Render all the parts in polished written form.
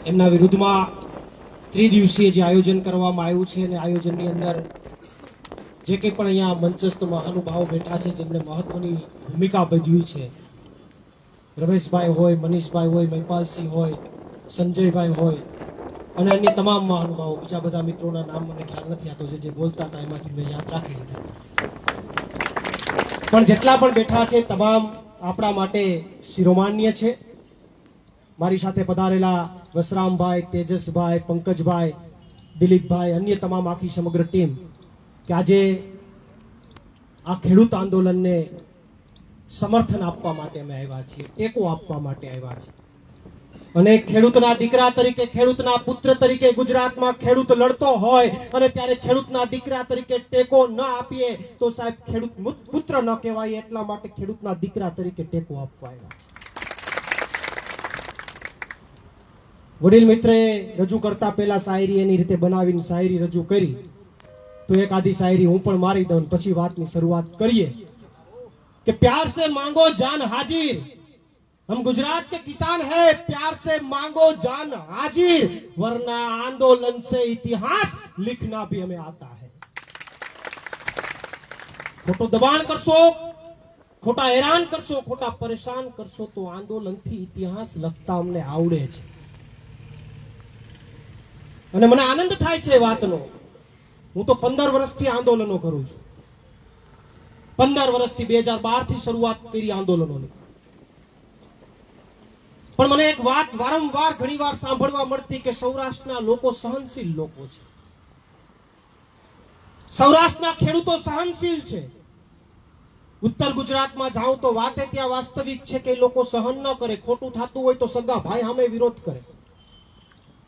એમના વિરુદ્ધમાં ત્રિદિવસીય જે આયોજન કરવામાં આવ્યું છે અને આયોજનની અંદર જે કંઈ પણ અહીંયા મંચસ્થ મહાનુભાવો બેઠા છે જેમણે મહત્વની ભૂમિકા ભજવી છે, રમેશભાઈ હોય, મનીષભાઈ હોય, મહિપાલસિંહ હોય, સંજયભાઈ હોય અને અન્ય તમામ મહાનુભાવો, બીજા બધા મિત્રોના નામ મને ખ્યાલ નથી આવતો, જે બોલતા હતા એમાંથી મેં યાદ રાખી લીધા. પણ જેટલા પણ બેઠા છે તમામ આપણા માટે શિરોમાન્ય છે. મારી સાથે પધારેલા વસરામભાઈ, તેજસભાઈ, પંકજભાઈ, દિલીપભાઈ, અન્ય તમામ આખી સમગ્ર ટીમ કે આજે આ ખેડૂત આંદોલનને સમર્થન આપવા માટે અમે આવ્યા છીએ, ટેકો આપવા માટે આવ્યા છીએ. અને ખેડૂતના દીકરા તરીકે, ખેડૂતના પુત્ર તરીકે ગુજરાતમાં ખેડૂત લડતો હોય અને ત્યારે ખેડૂતના દીકરા તરીકે ટેકો ન આપીએ તો સાહેબ ખેડૂત પુત્ર ન કહેવાય. એટલા માટે ખેડૂતના દીકરા તરીકે ટેકો આપવા આવ્યા છે. વડીલ મિત્રે રજૂ કરતા પહેલા શાયરી એની રીતે બનાવીને શાયરી રજૂ કરી, તો એક આધી શાયરી હું પણ મારી દઉં પછી વાતની શરૂઆત કરીએ કે प्यार से मांगो जान हाजिर, हम गुजरात के किसान हैं, प्यार से मांगो जान हाजिर, वरना आंदोलन से इतिहास लिखना भी हमें आता है. खोटो दबाण करशो, खोटा हैरान करशो, खोटा परेशान करशो तो आंदोलनથી ઇતિહાસ લખતા અમને આવડે છે. અને મને આનંદ થાય છે વાતનો. હું તો 15 વર્ષથી આંદોલનો કરું છું. 15 વર્ષથી 2012 થી શરૂઆત કરી આંદોલનોની. પણ મને એક વાત વારંવાર ઘણીવાર સાંભળવા મળતી કે સૌરાષ્ટ્રના લોકો સહનશીલ લોકો છે, સૌરાષ્ટ્રના ખેડૂતો સહનશીલ છે. ઉત્તર ગુજરાતમાં જાઓ તો વાતે ત્યાં વાસ્તવિક છે કે લોકો સહન ન કરે. ખોટું થતું હોય તો સગા ભાઈ સામે વિરોધ કરે.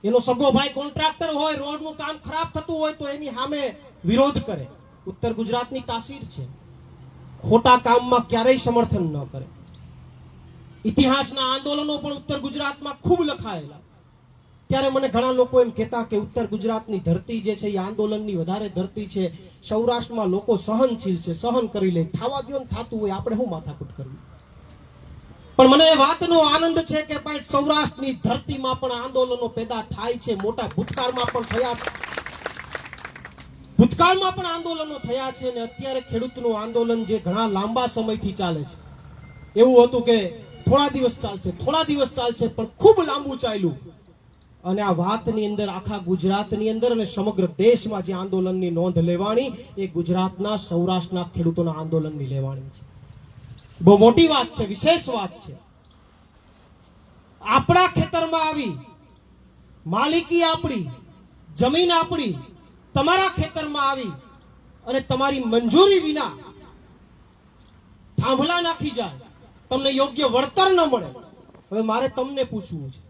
એનો સગો ભાઈ કોન્ટ્રાક્ટર હોય, રોડનું કામ ખરાબ થતું હોય તો એની સામે વિરોધ કરે. ઉત્તર ગુજરાતની તાસીર છે, ખોટા કામમાં ક્યારેય સમર્થન ન કરે. ઇતિહાસના આંદોલનો પણ ઉત્તર ગુજરાતમાં ખૂબ લખાયેલા. ત્યારે મને ઘણા લોકો એમ કહેતા કે ઉત્તર ગુજરાતની ધરતી જે છે એ આંદોલનની વધારે ધરતી છે, સૌરાષ્ટ્રમાં લોકો સહનશીલ છે, સહન કરી લે, થાવા દો ને થતું હોય, આપણે શું માથાકૂટ કરવી. પણ મને એ વાતનો આનંદ છે કે ભાઈ સૌરાષ્ટ્રની ધરતીમાં પણ આંદોલનો પેદા થાય છે. મોટા ભૂતકાળમાં પણ થયા છે, ભૂતકાળમાં પણ આંદોલનો થયા છે. અને અત્યારે ખેડૂતનું આંદોલન જે ઘણા લાંબા સમયથી ચાલે છે, એવું હતું કે થોડા દિવસ ચાલશે, થોડા દિવસ ચાલશે, પણ ખૂબ લાંબુ ચાલ્યું. અને આ વાતની અંદર આખા ગુજરાતની અંદર અને સમગ્ર દેશમાં જે આંદોલનની નોંધ લેવાની એ ગુજરાતના સૌરાષ્ટ્રના ખેડૂતોના આંદોલનની લેવાની છે. બહુ મોટી વાત છે, વિશેષ વાત છે. આપણા ખેતરમાં આવી માલિકી આપણી, જમીન આપણી, તમારા ખેતરમાં આવી અને તમારી મંજૂરી વિના થાંભલા નાખી જાય, તમને યોગ્ય વળતર ન મળે. હવે મારે તમને પૂછવું છે,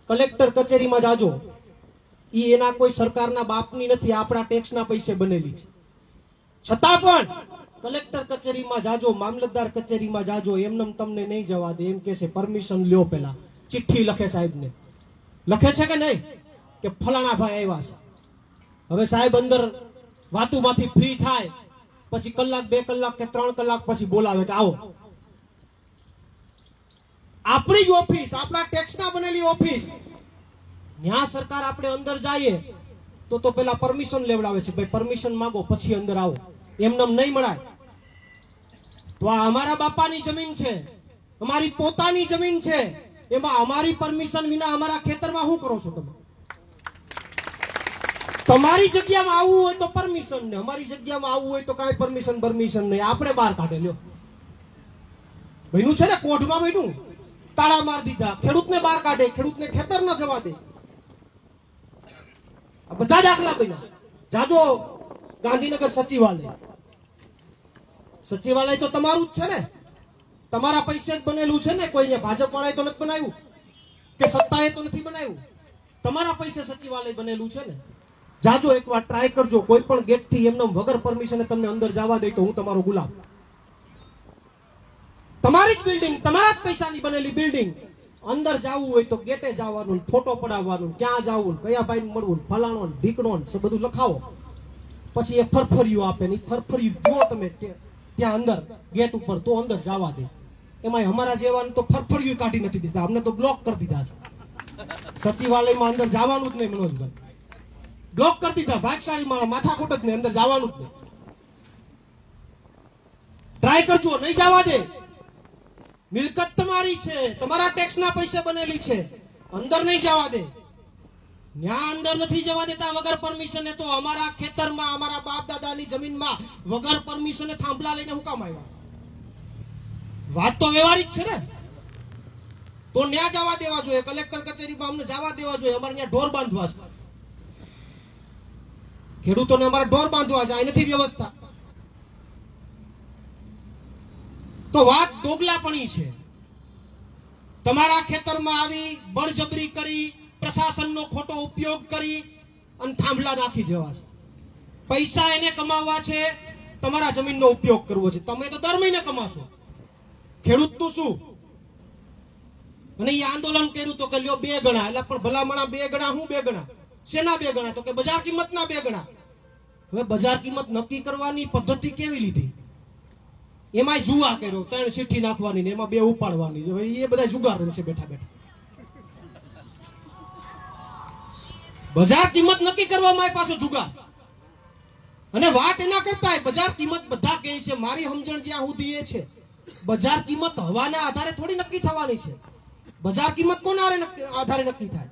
કલેક્ટર કચેરીમાં જાજો, ઈ એના કોઈ સરકારના બાપની નથી, આપણા ટેક્સના પૈસે બનેલી છે. છતાં પણ કલેક્ટર કચેરીમાં જાજો, મામલતદાર કચેરીમાં જાજો, એમનેમ તમને નહીં જવા દે. એમ કે છે પરમિશન લ્યો, પેલા ચિઠ્ઠી લખે સાહેબને. લખે છે કે નહીં કે ફલાણા ભાઈ આવ્યા છે. હવે સાહેબ અંદર વાતુમાંથી ફ્રી થાય પછી કલાક, 2 કલાક કે 3 કલાક પછી બોલાવે કે આવો. આપણી જ ઓફિસ, આપણા ટેક્સના બનેલી ઓફિસ, ન્યા સરકાર આપણે અંદર જઈએ તો પેલા પરમિશન લેવડાવે છે, ભાઈ પરમિશન માંગો પછી અંદર આવો. એમનેમ નહીં મળાય. તો આ અમારા બાપાની જમીન છે, અમારી પોતાની જમીન છે, એમાં અમારી પરમિશન વિના અમારા ખેતરમાં શું કરો છો તમે? તમારી જગ્યામાં આવવું હોય તો પરમિશન ને, અમારી જગ્યામાં આવવું હોય તો કાંઈ પરમિશન નહીં, આપણે બહાર કાઢે લ્યો. બન્યું છે ને, કોર્ટમાં બન્યું, તાળા માર દીધા, ખેડૂતને બહાર કાઢે, ખેડૂતને ખેતર ન જવા દે. આ બધા દાખલા બન્યા. જાજો ગાંધીનગર સચિવાલય, સચિવાલય તો તમારું જ છે ને, તમારા પૈસે જ બનેલું છે ને. કોઈને ભાજપ વાળાએ તો નથી બનાવ્યું કે સત્તાએ તો નથી બનાવ્યું, તમારા પૈસે સચિવાલય બનેલું છે ને. જાજો એકવાર ટ્રાય કરજો, કોઈ પણ ગેટથી એમને વગર પરમિશને તમને અંદર જવા દે તો હું તમારો ગુલામ. તમારી જ બિલ્ડિંગ, તમારા જ પૈસાની બનેલી બિલ્ડિંગ, અંદર જવું હોય તો ગેટે જવાનું, ફોટો પડાવવાનું, ક્યાં જવું, કયા ભાઈ મળવું, ફલાણો ઢીકણો બધું લખાવો. પછી એ ફરફરિયું આપે ને, ફરફરિયું દો તમે ત્યાં અંદર ગેટ ઉપર તો અંદર જવા દે. એમાં અમારા જેવાને તો ફરફરિયું કાઢી નથી દીધા, અમને તો બ્લોક કરી દીધા છે. સચિવાલયમાં અંદર જવાનું જ નહીં મનોજભાઈ, બ્લોક કરી દીધા. ભાગશાળી માણસ, માથાકૂટ જ નહીં, અંદર જવાનું જ નહીં. ટ્રાય કરજો, નહીં જવા દે. મિલકત તમારી છે, તમારા ટેક્સના પૈસે બનેલી છે, અંદર નહીં જવા દે. ન્યા અંદર નથી જવા દેતા વગર પરમિશને. તો અમારા ખેતરમાં, અમારા બાપ દાદાની જમીનમાં વગર પરમિશને થાંભલા લઈને હું કામ આવ્યા? વાત તો વ્યવહારિક છે ને. તો ન્યા જવા દેવા જોઈએ, કલેક્ટર કચેરીમાં અમને જવા દેવા જોઈએ. અમારે ત્યાં ઢોર બાંધવા છે, ખેડૂતોને અમારે ઢોર બાંધવા છે, આ નથી વ્યવસ્થા. તો વાત દોગલાપણી છે. તમારા ખેતરમાં આવી બળજબરી કરી, પ્રશાસનનો ખોટો ઉપયોગ કરી અને થાંભલા નાખી જવા છે. પૈસા એને કમાવા છે, તમારા જમીનનો ઉપયોગ કરવો છે. તમે તો દર મહિને કમાશો, ખેડૂતનું શું? અને એ આંદોલન કર્યું તો કે લ્યો 2 ગણા. એટલે પણ ભલામણા 2 ગણા, હું 2 ગણા? શેના 2 ગણા? તો કે બજાર કિંમતના 2 ગણા. હવે બજાર કિંમત નક્કી કરવાની પદ્ધતિ કેવી લીધી? એમાં જુવા કર્યો, 3 ચીઠ્ઠી નાખવાની ને એમાં 2 ઉપાડવાની. હવે એ બધા જુગાર છે બેઠા બેઠા. બજાર કિંમત નક્કી કરવામાં પાછો જુગાર. અને વાત એના કરતા બજાર કિંમત બધા કહે છે, મારી સમજણ જ્યાં સુધી એ છે, બજાર કિંમત હવાના આધારે થોડી નક્કી થવાની છે. બજાર કિંમત કોના આધારે નક્કી થાય?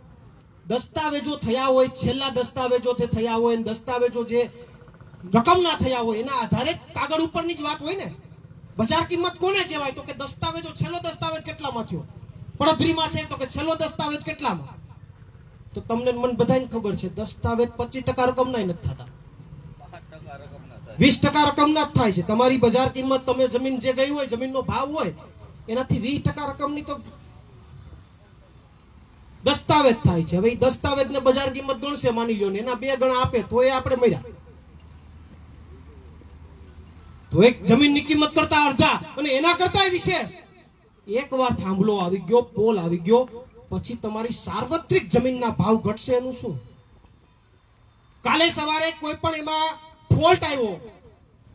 દસ્તાવેજો થયા હોય, છેલ્લા દસ્તાવેજો થયા હોય, દસ્તાવેજો જે રકમના થયા હોય એના આધારે કાગળ ઉપરની જ વાત હોય ને. બજાર કિંમત કોને કહેવાય? તો કે દસ્તાવેજો, છેલ્લો દસ્તાવેજ કેટલામાં થયો, પડતરીમાં છે તો કે છેલ્લો દસ્તાવેજ કેટલામાં. તો તમને મને બધાને ખબર છે, દસ્તાવેજ 25% રકમના નથી થતા, 20% રકમના જ થાય છે. તમારી બજાર કિંમત, તમે જમીન જે ગઈ હોય, જમીનનો ભાવ હોય, એનાથી 20% રકમની તો દસ્તાવેજ થાય છે. હવે એ દસ્તાવેજ ને બજાર કિંમત ગણશે, માની લ્યો ને એના 2 ગણા આપે તો એ આપણે મર્યા. તો એક જમીનની કિંમત કરતા અડધા, અને એના કરતા વિશેષ એકવાર થાંભલો આવી ગયો, પોલ આવી ગયો, પછી તમારી સાર્વત્રિક જમીનના ભાવ ઘટશે. એનું શું? કાલે સવારે કોઈ પણ એમાં ફોલ્ટ આવ્યો,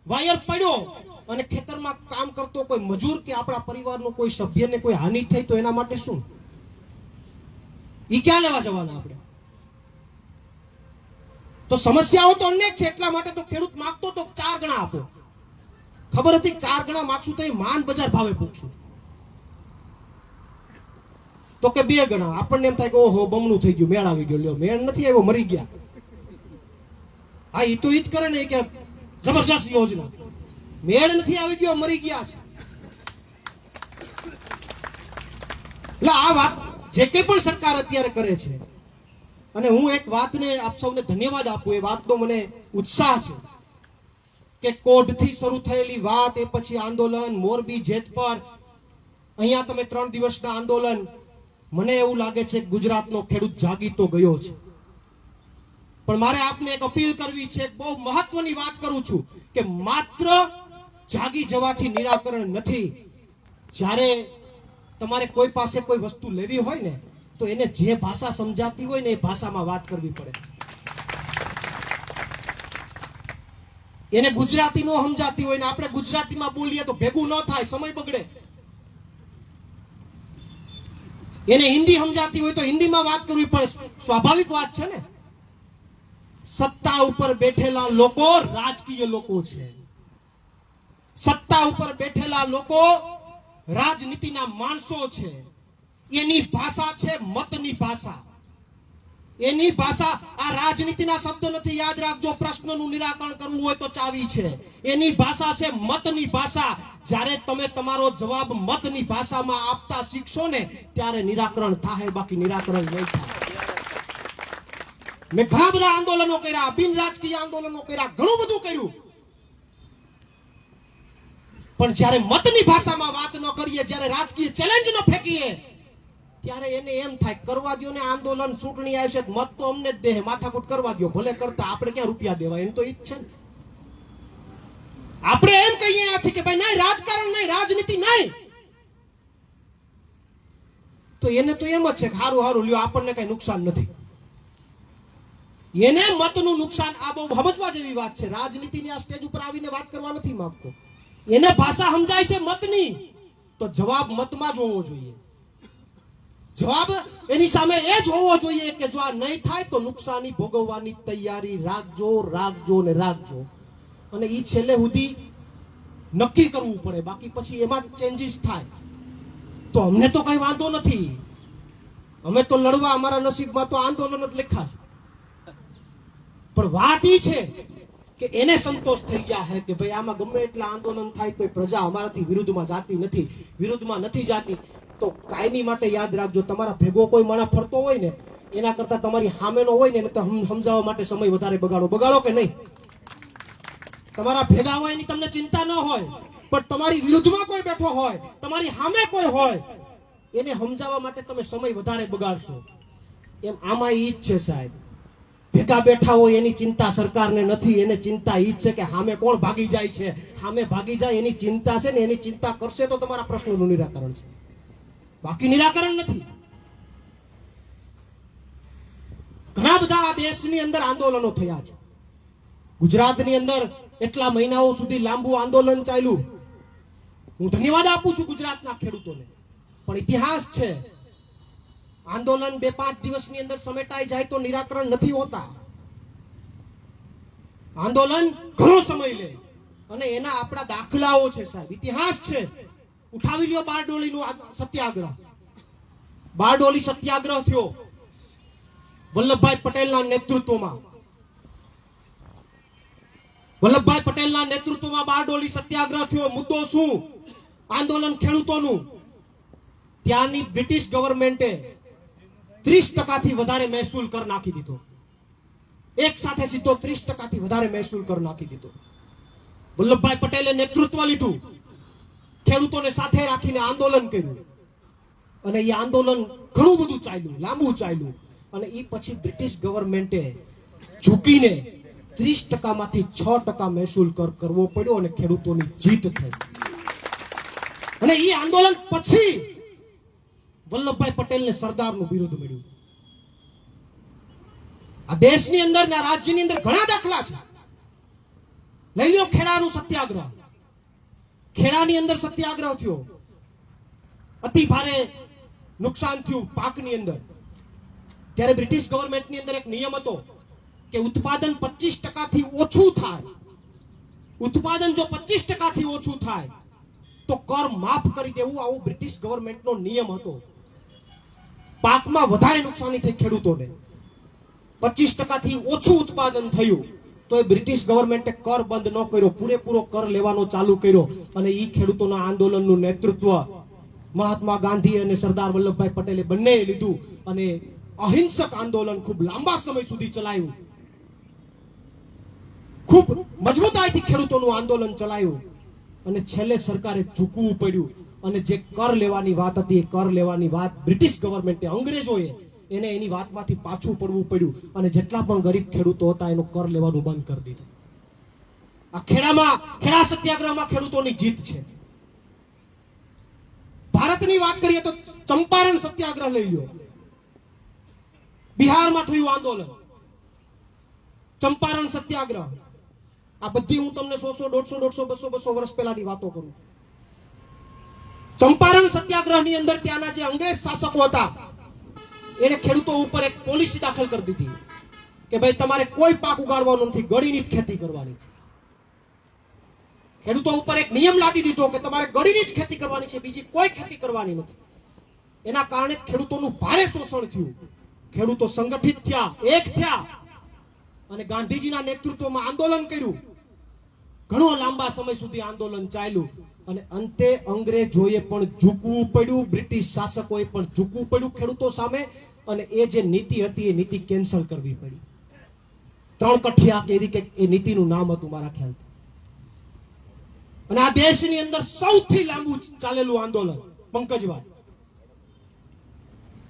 વાયર પડ્યો અને ખેતરમાં કામ કરતો કોઈ મજૂર કે આપણા પરિવારનો કોઈ સભ્યને કોઈ હાનિ થઈ તો એના માટે શું? ઈ ક્યાં લેવા જવાના આપણે? તો સમસ્યાઓ તો અનેક છે. એટલા માટે તો ખેડૂત માંગતો તો 4 ગણા આપો. ખબર હતી 4 ગણા માગશું તો એ માન બજાર ભાવે પૂછશું. તો કે 2 ગણા. આપણને એમ થાય કે ઓહો બમણું થઈ ગયું, મેળ આવી ગયો. લ્યો, મેળ નથી આવ્યો, મરી ગયા. હા, એ તો ઈ જ કરે ને કે જબરજસ્ત યોજના. મેળ નથી આવી ગયો, મરી ગયા છે. એટલે આ વાત જે કંઈ પણ સરકાર અત્યારે કરે છે, અને હું એક વાતને આપ સૌને ધન્યવાદ આપું, એ વાતનો મને ઉત્સાહ છે કે કોઢથી શરૂ થયેલી વાત, એ પછી આંદોલન મોરબી, જેતપર, અહીંયા તમે 3 દિવસના આંદોલન, મને એવું લાગે છે કે ગુજરાતનો ખેડૂત જાગી તો ગયો છે. પણ મારે આપને એક અપીલ કરવી છે, બહુ મહત્વની વાત કરું છું કે માત્ર જાગી જવાથી નિરાકરણ નથી. જ્યારે તમારે કોઈ પાસે કોઈ વસ્તુ લેવી હોય ને, તો એને જે ભાષા સમજાતી હોય ને એ ભાષામાં વાત કરવી પડે. એને ગુજરાતી નો સમજાતી હોય ને આપણે ગુજરાતીમાં બોલીએ તો ભેગું ન થાય, સમય બગડે. એને હિન્દી સમજાતી હોય તો હિન્દીમાં વાત કરવી પડે. સ્વાભાવિક વાત છે ને. સત્તા ઉપર બેઠેલા લોકો રાજકીય લોકો છે. સત્તા ઉપર બેઠેલા લોકો રાજનીતિના માણસો છે. એની ભાષા છે મતની ભાષા. એની ભાષા આ રાજનીતિના શબ્દ નથી, યાદ રાખજો. પ્રશ્નનું નિરાકરણ કરવું હોય તો ચાવી છે. એની ભાષા છે મતની ભાષા. જ્યારે તમે તમારો જવાબ મતની ભાષામાં આપતા શીખશો ને ત્યારે નિરાકરણ થાય, બાકી નિરાકરણ નહીં થાય. મેં ઘણા બધા આંદોલનો કર્યા, બિન રાજકીય આંદોલનો કર્યા, ઘણું બધું કર્યું, પણ જ્યારે મતની ભાષામાં વાત ન કરીએ, જ્યારે રાજકીય ચેલેન્જ ન ફેંકીએ, ત્યારે એને એમ થાય કરવા દો ને આંદોલન, ચૂંટણી આવશે, મત તો અમને જ દે, માથાકૂટ કરવા દો, ભલે કરતા, આપણે ક્યાં રૂપિયા દેવા, એમ તો ઈ જ છે ને. આપણે એમ કહીએ આથી કે ભાઈ નહીં, રાજકારણ નહીં, રાજનીતિ નહીં, તો એને તો એમ જ છે કે હારું હારું લ્યો, આપણને કઈ નુકસાન નથી. એને મતનું નુકસાન, આ બહુ સમજવા જેવી વાત છે. રાજનીતિની આ સ્ટેજ ઉપર આવીને વાત કરવા નથી માંગતો. એને ભાષા સમજાય છે મતની, તો જવાબ મતમાં જ હોવો જોઈએ. જવાબ એની સામે એ જ હોવો જોઈએ કે જો આ નહીં થાય તો નુકસાની ભોગવવાની તૈયારી રાખજો રાખજો ને રાખજો. અને એ છેલ્લે સુધી નક્કી કરવું પડે, બાકી પછી એમાં ચેન્જીસ થાય તો અમને તો કઈ વાંધો નથી. અમે તો લડવા, અમારા નસીબમાં તો આંદોલન જ લખા છે. પણ વાત ઈ છે કે એને સંતોષ થઈ જાય કે ભાઈ આમાં ગમે એટલા આંદોલન થાય તો પ્રજા અમારાથી વિરુદ્ધમાં જાતી નથી, વિરુદ્ધમાં નથી જાતી. તો કાયમી માટે યાદ રાખજો, તમારા ભેગો કોઈ માણસ ફરતો હોય ને એના કરતા તમારી સામેનો હોય ને એને તો સમજાવવા માટે સમય વધારે બગાડો કે નહીં? તમારા ભેગા હોય એની તમને ચિંતા ન હોય, પણ તમારી વિરુદ્ધમાં કોઈ બેઠો હોય, તમારી સામે કોઈ હોય, એને સમજાવવા માટે તમે સમય વધારે બગાડશો. એમ આમાં ઈ જ છે સાહેબ. ભેગા બેઠા હોય એની ચિંતા સરકારને નથી, એને ચિંતા ઈ જ છે કે સામે કોણ ભાગી જાય છે. સામે ભાગી જાય એની ચિંતા છે ને, એની ચિંતા કરશે તો તમારા પ્રશ્નોનું નિરાકરણ છે, બાકી નિરાકરણ નથી. ઘણા બધા આ દેશની અંદર આંદોલનો થયા છે. ગુજરાતની અંદર એટલા મહિનાઓ સુધી લાંબુ આંદોલન ચાલ્યું. હું ધન્યવાદ આપું છું ગુજરાતના ખેડૂતોને, પણ ઇતિહાસ છે આંદોલન 2-5 દિવસની અંદર સમેટાઈ જાય તો નિરાકરણ નથી હોતા. આંદોલન ઘણો સમય લે અને એના આપણા દાખલાઓ છે સાહેબ, ઇતિહાસ છે. ઉઠાવી લ્યો બારડોલીનું સત્યાગ્રહ. બારડોલી સત્યાગ્રહ થયો વલ્લભભાઈ પટેલના નેતૃત્વમાં. વલ્લભભાઈ પટેલના નેતૃત્વમાં બારડોલી સત્યાગ્રહ થયો. મુદ્દો શું? આંદોલન ખેડૂતોનું. ત્યાંની બ્રિટિશ ગવર્મેન્ટે 30% વધારે મહેસૂલ કર નાખી દીધો. એક સાથે સીધો 30% વધારે મહેસૂલ કર નાખી દીધો. વલ્લભભાઈ પટેલે નેતૃત્વ લીધું, ખેડૂતોને સાથે રાખીને આંદોલન કર્યું અને એ આંદોલન ઘણું બધું ચાલ્યું, લાંબુ ચાલ્યું. અને એ પછી બ્રિટિશ ગવર્મેન્ટે ઝૂકીને 30% માંથી 6% મહેસૂલ કર કરવો પડ્યો અને ખેડૂતોની જીત થઈ. અને એ આંદોલન પછી વલ્લભભાઈ પટેલને સરદારનું બિરુદ મળ્યું. આ દેશની અંદર ના રાજ્યની અંદર ઘણા દાખલા છે. લઈ લો ખેડાનું સત્યાગ્રહ. ખેડાની અંદર સત્યાગ્રહ થયો, અતિ ભારે નુકસાન થયું પાકની અંદર. ત્યારે બ્રિટિશ ગવર્મેન્ટની અંદર એક નિયમ હતો કે ઉત્પાદન 25% થી ઓછું થાય, ઉત્પાદન જો 25% થી ઓછું થાય તો કર માફ કરી દેવું, આવો બ્રિટિશ ગવર્મેન્ટનો નિયમ હતો. પાકમાં વધારે નુકસાની થઈ ખેડૂતોને, 25% થી ઓછું ઉત્પાદન થયું તો એ બ્રિટિશ ગવર્મેન્ટે કર બંધ ન કર્યો, પૂરેપૂરો કર લેવાનો ચાલુ કર્યો. અને એ ખેડૂતોના આંદોલનનું નેતૃત્વ મહાત્મા ગાંધી અને સરદાર વલ્લભભાઈ પટેલે બંને લીધું અને અહિંસક આંદોલન ખૂબ લાંબા સમય સુધી ચલાવ્યું. ખૂબ મજબૂતાઈથી ખેડૂતોનું આંદોલન ચલાવ્યું અને છેલ્લે સરકારે ઝૂકવું પડ્યું. અને જે કર લેવાની વાત હતી એ કર લેવાની વાત બ્રિટિશ ગવર્મેન્ટે, અંગ્રેજોએ એને એની વાતમાંથી પાછું પડવું પડ્યું અને જેટલા પણ ગરીબ ખેડૂતો હતા એનો કર લેવાનું બંધ કરી દીધું. આ ખેડા સત્યાગ્રહમાં ખેડૂતોની જીત છે. ભારતની વાત કરીએ તો ચંપારણ સત્યાગ્રહ લઈ લો. બિહારમાં થયું આંદોલન, ચંપારણ સત્યાગ્રહ. આ બધી હું તમને 100, 150, 200 વર્ષ પહેલાની વાતો કરું છું. ચંપારણ સત્યાગ્રહની અંદર ત્યાંના જે અંગ્રેજ શાસકો હતા એને ખેડૂતો ઉપર એક પોલિસી દાખલ કરી દીધી કે ભાઈ તમારે કોઈ પાક ઉગાડવાનો નથી, ગળીની જ ખેતી કરવાની છે. ખેડૂતો ઉપર એક નિયમ લાદી દીધો કે તમારે ગળીની જ ખેતી કરવાની છે, બીજી કોઈ ખેતી કરવાની નથી. એના કારણે ખેડૂતોનું ભારે શોષણ થયું. ખેડૂતો સંગઠિત થયા, એક થયા અને ગાંધીજીના નેતૃત્વમાં આંદોલન કર્યું. ઘણો લાંબા સમય સુધી આંદોલન ચાલ્યું અને અંતે અંગ્રેજોએ પણ ઝૂકવું પડ્યું, બ્રિટિશ શાસકોએ પણ ઝૂકવું પડ્યું ખેડૂતો સામે. અને એ જે નીતિ હતી એ નીતિ કેન્સલ કરવી પડી. 3 કઠિયા કે એવી કે એ નીતિનું નામ હતું મારા ખ્યાલથી. અને આ દેશની અંદર સૌથી લાંબુ ચાલેલું આંદોલન પંકજભાઈ,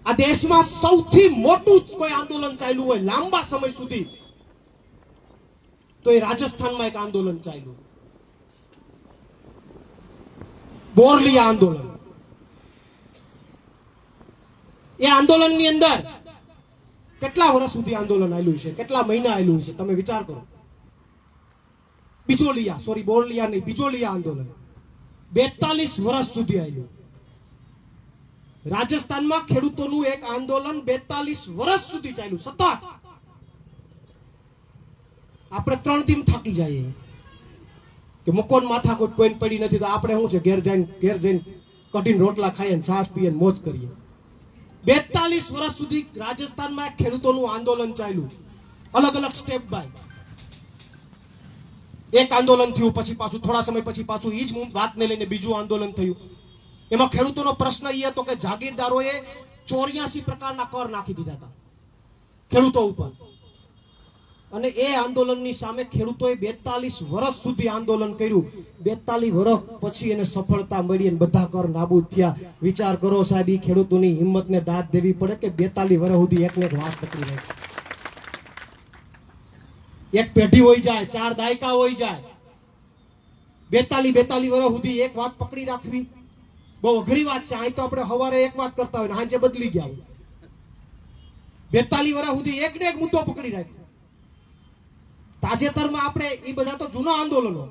આ દેશમાં સૌથી મોટું કોઈ આંદોલન ચાલ્યું હોય લાંબા સમય સુધી તો એ રાજસ્થાનમાં એક આંદોલન ચાલ્યું, બોરલિયા આંદોલન. એ આંદોલનની અંદર કેટલા વર્ષ સુધી આંદોલન આવેલું છે, કેટલા મહિના આવેલું છે, તમે વિચાર કરો. બોરલિયા નહીં, બિજોલિયા આંદોલન 42 વર્ષ સુધી આવેલું. રાજસ્થાનમાં ખેડૂતોનું એક આંદોલન 42 વર્ષ સુધી ચાલ્યું સતત. આપણે 3 દિન થાકી જઈએ કે મકોન માથા કોઈને પડી નથી તો આપણે શું છે ઘેર જઈને કઢીને રોટલા ખાઈએ ને છાશ પીએ ને મોજ કરીએ. 42 વર્ષ સુધી રાજસ્થાનમાં ખેડૂતોનું આંદોલન ચાલ્યું, અલગ અલગ સ્ટેપ બાય. એક આંદોલન થયું, પછી પાછું થોડા સમય પછી પાછું એ જ વાતને લઈને બીજું આંદોલન થયું. એમાં ખેડૂતોનો પ્રશ્ન એ હતો કે જાગીરદારોએ 84 પ્રકારના કર નાખી દીધા હતા ખેડૂતો ઉપર, અને એ આંદોલનની સામે ખેડૂતોએ 42 વર્ષ સુધી આંદોલન કર્યું. 42 વર્ષ પછી એને સફળતા મળી અને બધા કર નાબૂદ થયા. વિચાર કરો સાહેબ, એ ખેડૂતોની હિંમતને દાદ દેવી પડે કે 42 વર્ષ સુધી એકને એક વાત પકડી રાખી. એક પેઢી હોઈ જાય, 4 દાયકા હોઈ જાય, 42 વર્ષ સુધી એક વાત પકડી રાખવી બહુ અઘરી વાત છે. અહીં તો આપણે સવારે એક વાત કરતા હોય, સાંજે બદલી ગયા હોય. 42 વર્ષ સુધી એક ને એક મુદ્દો પકડી રાખ્યો. તાજેતરમાં આપણે એ બધા તો જૂના આંદોલનો,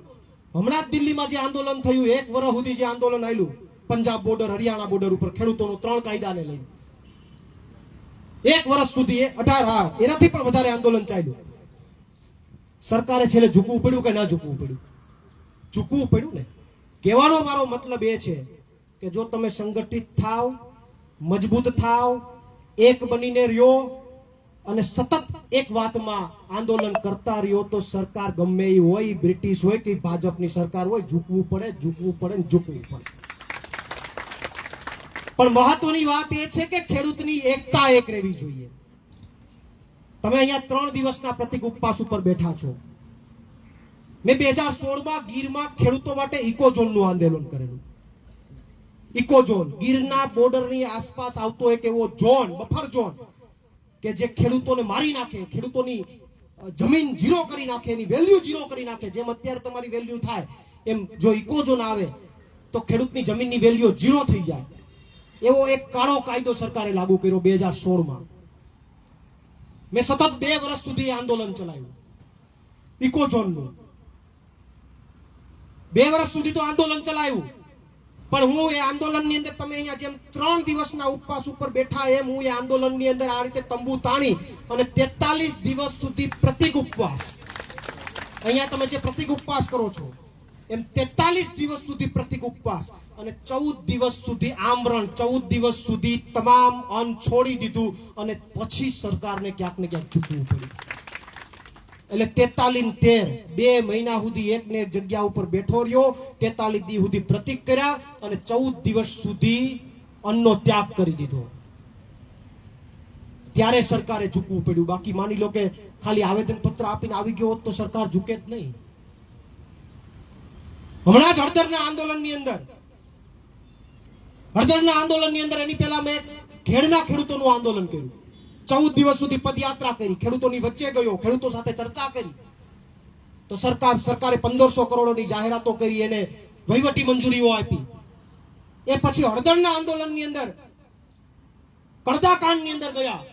હમણાં જ દિલ્હીમાં જે આંદોલન થયું, 1 વર્ષ સુધી જે આંદોલન આવેલું પંજાબ બોર્ડર હરિયાણા બોર્ડર ઉપર ખેડૂતોનું 3 કાયદાને લઈને, 1 વર્ષ સુધી 18 એનાથી પણ વધારે આંદોલન ચાલ્યું. સરકારે છેલ્લે ઝૂકવું પડ્યું કે ના ઝૂકવું પડ્યું? ઝૂકવું પડ્યું ને. કહેવાનો મારો મતલબ એ છે કે જો તમે સંગઠિત થાવ, મજબૂત થાવ, એક બનીને રહ્યો અને સતત એક વાતમાં આંદોલન કરતા રહ્યો તો સરકાર ગમે એ હોય, બ્રિટિશ હોય કે ભાજપની સરકાર હોય, ઝૂકવું પડે ને ઝૂકવું પડે. પણ મહત્વની વાત એ છે કે ખેડૂતની એકતા એક રહેવી જોઈએ. તમે અહીંયા 3 દિવસના પ્રતિક ઉપવાસ ઉપર બેઠા છો. મેં 2016માં ગીરમાં ખેડૂતો માટે ઇકોઝોનનું આંદોલન કરેલું. ઇકોઝોન ગીરના બોર્ડરની આસપાસ આવતો એક એવો ઝોન, બફર ઝોન, કે જે ખેડૂતોને મારી નાખે, ખેડૂતોની જમીન ઝીરો કરી નાખે, એની વેલ્યુ ઝીરો કરી નાખે. જેમ અત્યારે તમારી વેલ્યુ થાય એમ જો ઇકોઝોન આવે તો ખેડૂતની જમીનની વેલ્યુ ઝીરો થઈ જાય. એવો એક કાળો કાયદો સરકારે લાગુ કર્યો 2016માં. મેં સતત 2 વર્ષ સુધી આંદોલન ચલાવ્યું ઇકોઝોનનું. 2 વર્ષ સુધી તો આંદોલન ચલાવ્યું, પણ હું એ આંદોલનની અંદર, તમે અહીંયા જેમ 3 દિવસના ઉપવાસ ઉપર બેઠા એમ હું એ આંદોલનની અંદર આ રીતે તંબુ તાણી અને 43 દિવસ સુધી પ્રતિક ઉપવાસ, અહીંયા તમે જે પ્રતિક ઉપવાસ કરો છો એમ 43 દિવસ સુધી પ્રતિક ઉપવાસ અને 14 દિવસ સુધી આમરણ, 14 દિવસ સુધી તમામ અન્ન છોડી દીધું અને પછી સરકારને ક્યાંક ને ક્યાંક ઝૂકવું પડ્યું. એટલે 43 2 મહિના સુધી એક ને એક જગ્યા ઉપર બેઠો રહ્યો, 43 દિવસ સુધી પ્રતિક કર્યા અને 14 દિવસ સુધી અન્નનો ત્યાગ કરી દીધો. ત્યારે સરકારે ઝૂકવું પડ્યું. બાકી માની લો કે ખાલી આવેદન પત્ર આપીને આવી ગયો હોત તો સરકાર ઝૂકે જ નહીં. હમણાં જ હળદરના આંદોલનની અંદર એની પહેલા મેં ખેડના ખેડૂતોનું આંદોલન કર્યું. 14 દિવસ સુધી પદયાત્રા કરી, ખેડૂતોની વચ્ચે ગયો, ખેડૂતો સાથે ચર્ચા કરી. તો સરકારે 1500 કરોડની જાહેરાતો કરી, એને વહીવટી મંજૂરીઓ આપી. એ પછી હળદરના આંદોલનની અંદર, કડદાકાંડની અંદર ગયા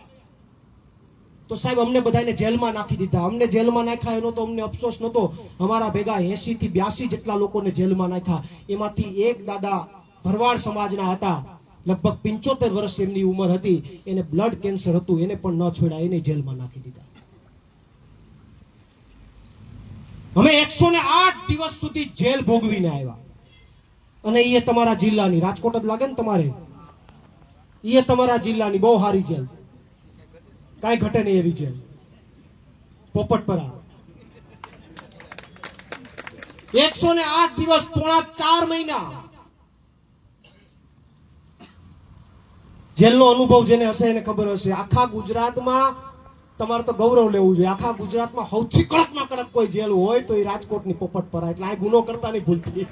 તો સાહેબ અમને બધાને જેલમાં નાખી દીધા. અમને જેલમાં નાખ્યા એનો તો અમને અફસોસ નહોતો. અમારા ભેગા 80 થી 82 જેટલા લોકોને જેલમાં નાખ્યા. એમાંથી એક દાદા ભરવાડ સમાજના હતા, લગભગ 75 વર્ષ એમની ઉંમર હતી, એને બ્લડ કેન્સર હતું, એને પણ ન છોડ્યા, એને જેલમાં નાખી દીધા. અમે 108 દિવસ સુધી જેલ ભોગવીને આવ્યા. અને એ તમારા જિલ્લાની, રાજકોટ જ લાગે ને તમારે, એ તમારા જિલ્લાની બહુ સારી જેલ, કાંઈ ઘટે નહીં એવી જેલ, પોપટપરા. 108 દિવસ, પોણા 4 મહિના જેલનો અનુભવ જેને હશે એને ખબર હશે. આખા ગુજરાતમાં તમારે તો ગૌરવ લેવું જોઈએ. આખા ગુજરાતમાં સૌથી કડકમાં કડક કોઈ જેલ હોય તો એ રાજકોટની પોપટપરા. એટલે આ ગુનો કરતા નહીં ભૂલતી,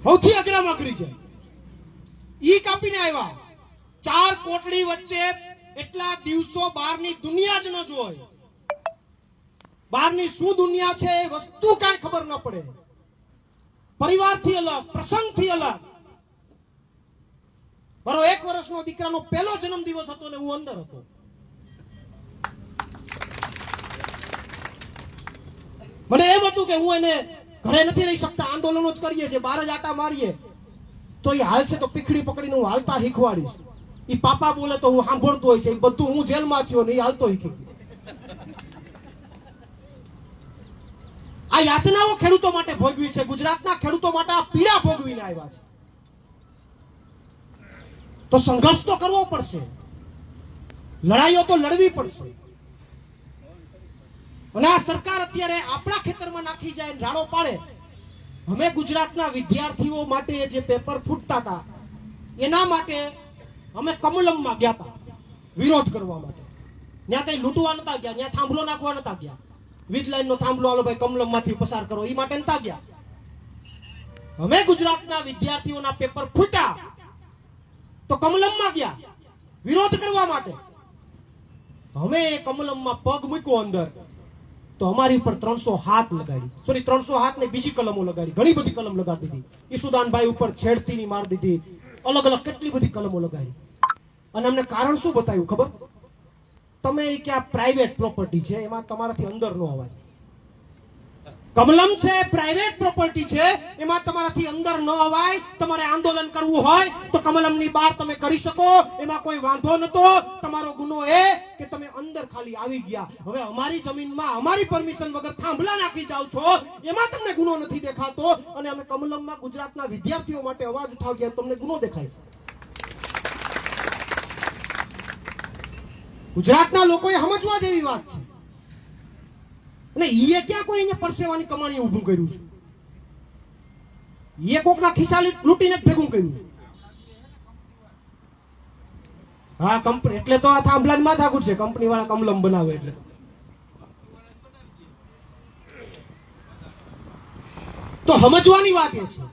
સૌથી અઘરામાં અઘરી છે. ઈ કાપીને આવ્યા. 4 કોટડી વચ્ચે એટલા દિવસો બહારની દુનિયા જ ન જોય. બહારની શું દુનિયા છે એ વસ્તુ કાંઈ ખબર ન પડે. પરિવારથી અલગ, પ્રસંગથી અલગ. મારો 1 વર્ષનો દીકરાનો પહેલો જન્મદિવસ હતો ને હું અંદર હતો. મને એમ હતું કે હું એને ઘરે નથી રહી શકતા, આંદોલનો જ કરીએ છીએ, બહાર જ આટા મારીએ. તો એ હાલ છે તો પીખડી પકડીને હું હાલતા શીખવાડીશ. એ પાપા બોલે તો હું સાંભળતો હોય છે. એ બધું હું જેલમાં થયો ને એ હાલતો શીખી ગયો. આ યાતનાઓ ખેડૂતો માટે ભોગવી છે. ગુજરાતના ખેડૂતો માટે આ પીડા ભોગવીને આવ્યા છે. તો સંઘર્ષ તો કરવો પડશે, લડાઈઓ તો લડવી પડશે. અને આ સરકાર અત્યારે આપણા ખેતરમાં નાખી જાય, રાડો પાડે. અમે ગુજરાતના વિદ્યાર્થીઓ માટે જે પેપર ફૂટતા હતા એના માટે અમે કમલમમાં ગયા હતા વિરોધ કરવા માટે. ત્યાં કઈ લૂંટવા નતા ગયા, ત્યાં થાંભલો નાખવા નતા ગયા. વીજ લાઈન નો થાંભલો આલો ભાઈ કમલમમાંથી પસાર કરો એ માટે નતા ગયા. અમે ગુજરાતના વિદ્યાર્થીઓના પેપર ફૂટ્યા તો કમલમમાં ગયા વિરોધ કરવા માટે. અમે કમલમમાં પગ મૂક્યો અંદર તો અમારી ઉપર 307 લગાડી, સોરી 307 ને બીજી કલમો લગાડી, ઘણી બધી કલમ લગાડી દીધી. ઈસુદાનભાઈ ઉપર છેડતીની માર દીધી, અલગ અલગ કેટલી બધી કલમો લગાડી. અને અમને કારણ શું બતાવ્યું ખબર? તમે કે આ પ્રાઇવેટ પ્રોપર્ટી છે, એમાં તમારાથી અંદર ન અવાય. કમલમ છે પ્રાઇવેટ પ્રોપર્ટી છે, એમાં તમારાથી અંદર ન અવાય. તમારે આંદોલન કરવું હોય તો કમલમની બહાર તમે કરી શકો, એમાં કોઈ વાંધો નતો. તમારો ગુનો એ કે તમે અંદર ખાલી આવી ગયા. હવે અમારી જમીનમાં અમારી પરમિશન વગર થાંભલા નાખી જાવ છો, એમાં તમને ગુનો નથી દેખાતો. અને અમે કમલમમાં ગુજરાતના વિદ્યાર્થીઓ માટે અવાજ ઉઠાવીએ તમને ગુનો દેખાય છે. ગુજરાતના લોકોએ સમજવા જેવી વાત છે. અને ઈએ ક્યાં કોઈ અહીંયા પરસેવાની કમાણી ઊભું કર્યું છે? ઈએ કોકના ખિસ્સા લૂંટીને જ ભેગું કર્યું છે. હા, કંપની એટલે તો આ થાંભલાની માથાકૂટ છે. કંપની વાળા કમલમ બનાવે એટલે. તો સમજવાની વાત એ છે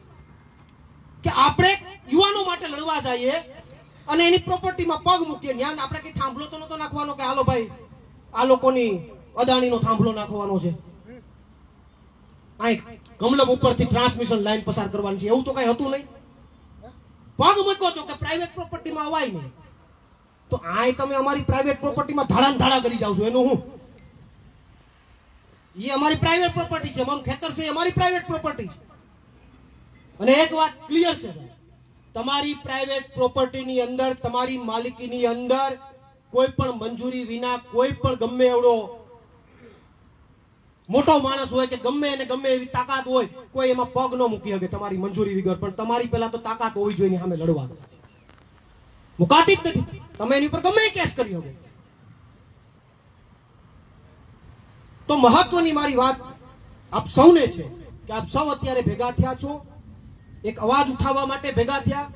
કે આપણે યુવાનો માટે લડવા જઈએ અને એની પ્રોપર્ટીમાં પગ મૂકીએ. ત્યાં આપણે કઈ થાંભલો તો નતો નાખવાનો કે હાલો ભાઈ આ લોકોની અદાણીનો થાંભલો નાખવાનો છે, અહીં કમલમ ઉપરથી ટ્રાન્સમિશન લાઈન પસાર કરવાની છે, એવું તો કઈ હતું નહીં. પગ મૂક્યો તો કે પ્રાઇવેટ પ્રોપર્ટીમાં અવાય નહીં. તો આય તમે અમારી પ્રાઇવેટ પ્રોપર્ટીમાં ધાડા ધાડા કરી જાવ છો, એનું હું? એ અમારી પ્રાઇવેટ પ્રોપર્ટી છે, અમારું ખેતર છે, અમારી પ્રાઇવેટ પ્રોપર્ટી છે. અને એક વાત ક્લિયર છે, તમારી પ્રાઇવેટ પ્રોપર્ટીની અંદર, તમારી માલિકીની અંદર કોઈ પણ મંજૂરી વિના કોઈ પણ ગમે એવડો મોટો માણસ હોય કે ગમે એને ગમે એવી તાકાત હોય, કોઈ એમાં પગ ન મૂકી શકે તમારી મંજૂરી વગર. પણ તમારી પહેલા તો તાકાત હોવી જોઈએ સામે લડવા. મુકાતી જ નથી. તમે એની પર ગમે કેસ કરી શકો. તો મહત્વની મારી વાત આપ સૌને છે કે આપ સૌ અત્યારે ભેગા થયા છો, એક અવાજ ઉઠાવવા માટે ભેગા થયા.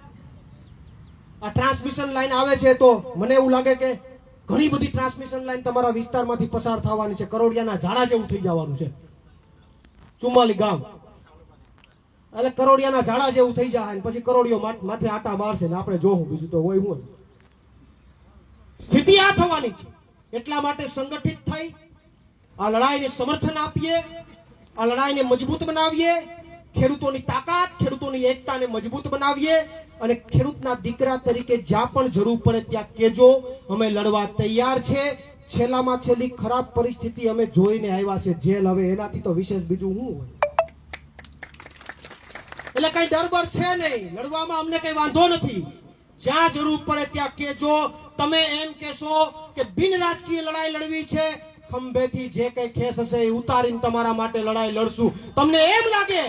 આ ટ્રાન્સમિશન લાઈન આવે છે તો મને એવું લાગે કે ઘણી બધી ટ્રાન્સમિશન લાઈન તમારા વિસ્તારમાંથી પસાર થવાની છે. કરોડિયાના ઝાડા જેવું થઈ જવાનું છે. 44 ગામ એટલે કરોડિયાના ઝાડા જેવું થઈ જાય ને પછી કરોડિયો માથે આટા મારશે ને આપણે જોવું, બીજું તો હોય હું. સ્થિતિ આ થવાની છે. એટલા માટે સંગઠિત થઈ આ લડાઈને સમર્થન આપીએ, આ લડાઈને મજબૂત બનાવીએ, ખેડૂતોની તાકાત, ખેડૂતોની એકતાને મજબૂત બનાવીએ. અને ખેડૂતના દીકરા તરીકે જ્યાં પણ જરૂર પડે ત્યાં કેજો, અમે લડવા તૈયાર છે. છેલ્લામાં છેલ્લી ખરાબ પરિસ્થિતિ અમે જોઈને આવ્યા છે, જેલ. હવે એનાથી તો વિશેષ બીજું શું હોય? એટલે કઈ ડરબર છે નહીં, લડવામાં અમને કઈ વાંધો નથી. જ્યાં જરૂર પડે ત્યાં કેજો. તમે એમ કહેશો કે બિન રાજકીય લડાઈ લડવી છે, ખંભેથી જે કઈ ખેસ હશે એ ઉતારીને તમારા માટે લડાઈ લડશું. તમને એમ લાગે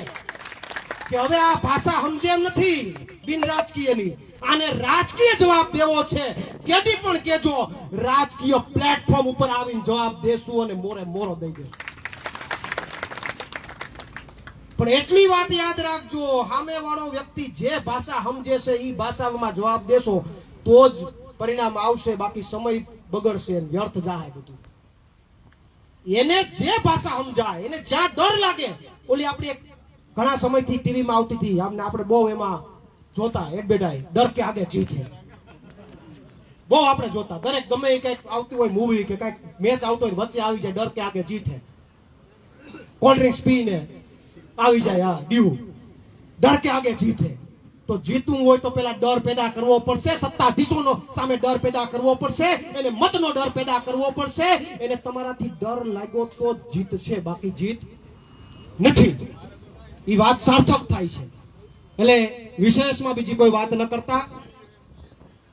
કે હવે આ ભાષા સમજે એમ નથી બિન રાજકીયની, આને રાજકીય જવાબ દેવો છે, કેદી પણ કેજો. રાજકીય પ્લેટફોર્મ ઉપર આવીને જવાબ દેશું અને મોરે મોરો દઈ દેશું. પણ એટલી વાત યાદ રાખજો, સામે વાળો વ્યક્તિ જે ભાષા સમજે છે એ ભાષામાં જવાબ દેશો તો જ પરિણામ આવશે. બાકી સમય બગડશે, વ્યર્થ જાય બધું. એને જે ભાષા સમજાય, એને જ્યાં ડર લાગે, ઓલી આપણી એક ઘણા સમયથી ટીવીમાં આવતી હતી, આપણે બહુ એમાં જોતા, એડવર્ટાઈઝ, ડર કે આગે જીત હે, બહુ આપણે જોતા. દરેક ગમે એ કઈક આવતી હોય મૂવી કે કઈક મેચ આવતો હોય વચ્ચે આવી જાય ડર કે આગે જીત હે. કોલ્ડ ડ્રિંક્સ પીને આવી જાય, હા ડીવું, ડર કે આગે જીત હે. તો જીતવું હોય તો પેલા ડર પેદા કરવો પડશે. સત્તાધીશોનો સામે ડર પેદા કરવો પડશે, એને મતનો ડર પેદા કરવો પડશે. એને તમારાથી ડર લાગ્યો તો જીત છે, બાકી જીત નથી. એ વાત સાર્થક થાય છે. એટલે વિશેષમાં બીજી કોઈ વાત ન કરતા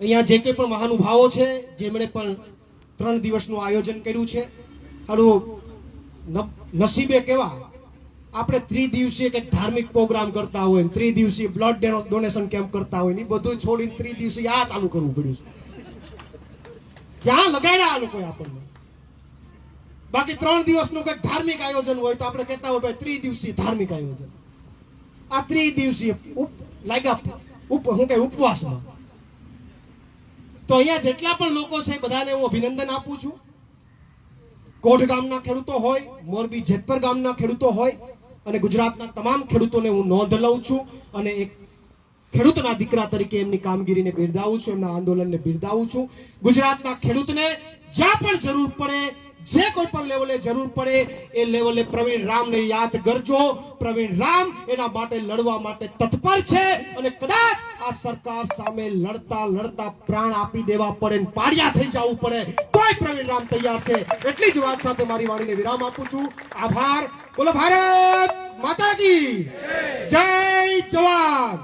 અહીંયા જે કંઈ પણ મહાનુભાવો છે જેમણે પણ 3 દિવસનું આયોજન કર્યું છે, હારું નસીબે કેવા આપણે 3 દિવસીય કંઈક ધાર્મિક પ્રોગ્રામ કરતા હોય, 3 દિવસીય બ્લડ ડોનેશન કેમ્પ કરતા હોય, ને ઈ બધું છોડીને 3 દિવસીય આ ચાલુ કરવું પડ્યું છે. ક્યાં લગાડ્યા આ લોકોએ આપણને? બાકી 3 દિવસનું કંઈક ધાર્મિક આયોજન હોય તો આપણે કહેતા હોય ભાઈ 3 દિવસીય ધાર્મિક આયોજન. આ 3 દિવસીય ઉપવાસમાં. તો અહીંયા જેટલા પણ લોકો છે બધાને હું અભિનંદન આપું છું. કોઢ ગામના ખેડૂતો હોય, મોરબી જેતપર ગામના ખેડૂતો હોય અને ગુજરાતના તમામ ખેડૂતોને હું નોંધ લઉં છું અને એક ખેડૂતના દીકરા તરીકે એમની કામગીરીને બિરદાવું છું, એમના આંદોલનને બિરદાવું છું. ગુજરાતના ખેડૂતને જ્યાં પણ જરૂર પડે, જે કોઈ પણ લેવલે જરૂર પડે એ લેવલે પ્રવીણ રામને યાદ કરજો. પ્રવીણ રામ એના માટે લડવા માટે તત્પર છે અને કદાચ આ સરકાર સામે લડતા લડતા પ્રાણ આપી દેવા પડે, પાડિયા થઈ જવું પડે, તોય પ્રવીણ રામ તૈયાર છે. એટલી જ વાત સાથે મારી વાણીને વિરામ આપું છું. આભાર. બોલો ભારત માતા કી જય. જવાન.